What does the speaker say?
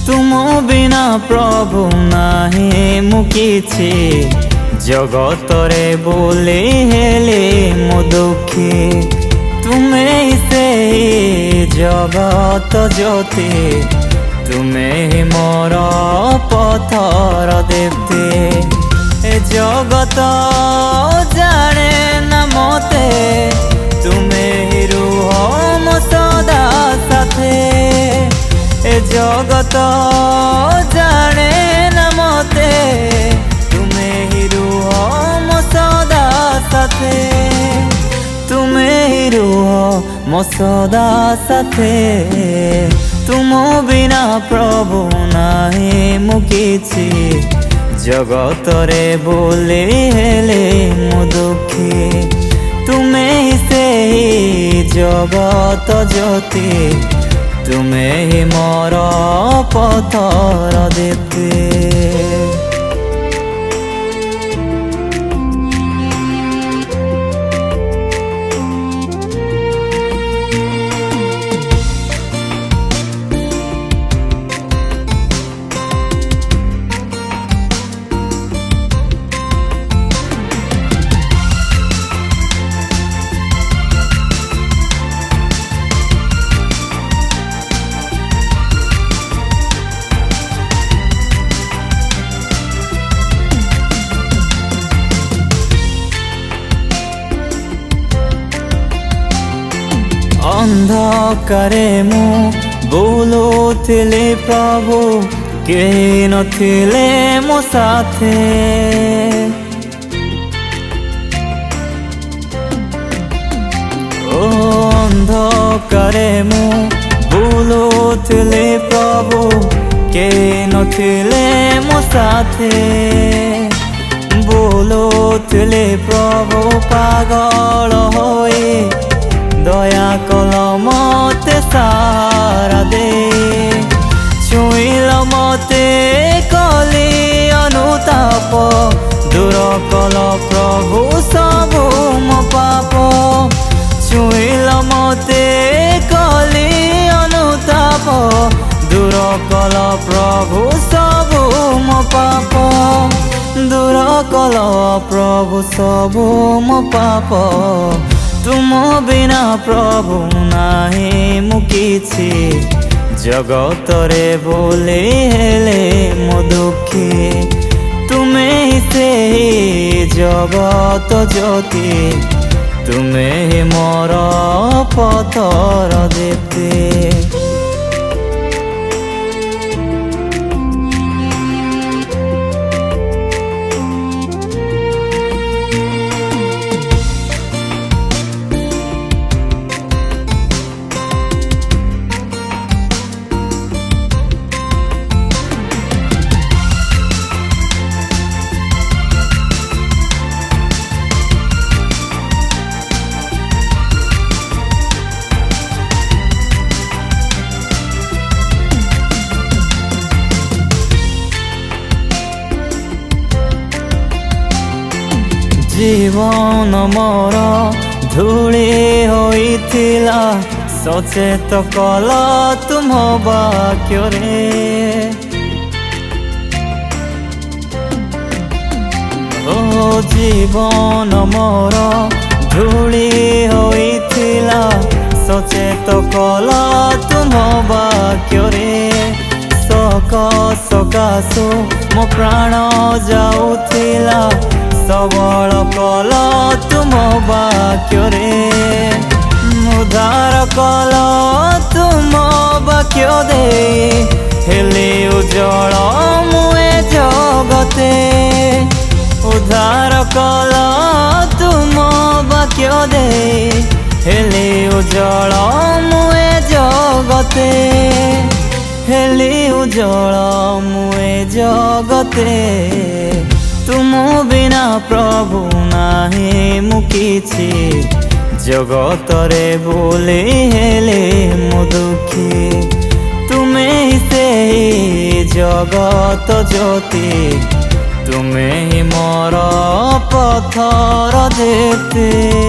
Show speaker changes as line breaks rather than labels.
तुम बिना प्रभु नाही मु किछि जगतरे बोले हेले मो दुखी तुमे से जगत ज्योति तुमे ही मोर पथर देवते ए जगत जाने न मते तुमे ही रुह मो सदा साथे ए जगत जाने न मते तुमे ही रुह मो सदा साथे तुमे ही रुह मो सदा साथे तुम बिना प्रभु नाही मु किछि जगतरे बोले हेले मो दुखी तुमे से जगत ज्योति तुमे ही मोर पथर देते। अंधकारे मु बोलुथिले प्रभु के नथिले मो साथे ओ अंधकारे मु बोलुथिले प्रभु के नथिले मो साथे बोलुथिले प्रभु पागल होए दया कल मते सारा दे छुईल मते कली अनुताप दूर कल प्रभु सबु मो पाप छुईल मते कली अनुताप दूर कल प्रभु सबु मो पाप दूर कल प्रभु सबु मो पाप तुम बिना प्रभु नाही मु किछि जगतरे बोले हेले मो दुखी तुमे से जगत ज्योति तुमे ही मोर पथर देते। जीवन मोर धूली होइथिला सचेत कल तुम वाक्य रे ओ जीवन मोर धूली होइथिला सचेत कल तुम वाक्य रे सक सकाशु मो प्राण जाउथिला सबल कल तुम वाक्य रे उद्धार कल तुम वाक्य दे हेले उज्जवल मुए କଲ ତୁମ ବାକ୍ୟ ଦେଇ ହେଲି ଉଜ୍ଜଳ ମୁଁ ଏ ଜଗତେ ହେଲି ଉଜ୍ଜଳ ମୁଁ ଏ ଜଗତେ ତୁମ ବିନା ପ୍ରଭୁ ନାହିଁ ମୁଁ କିଛି ଜଗତରେ ବୋଲି ହେଲେ ମୁଁ ଦୁଃଖୀ ତୁମେ ସେହି ଜଗତ ଜ୍ୟୋତି ତୁମେ ହିଁ ମୋର ପଥର ଦୀପ୍ତି।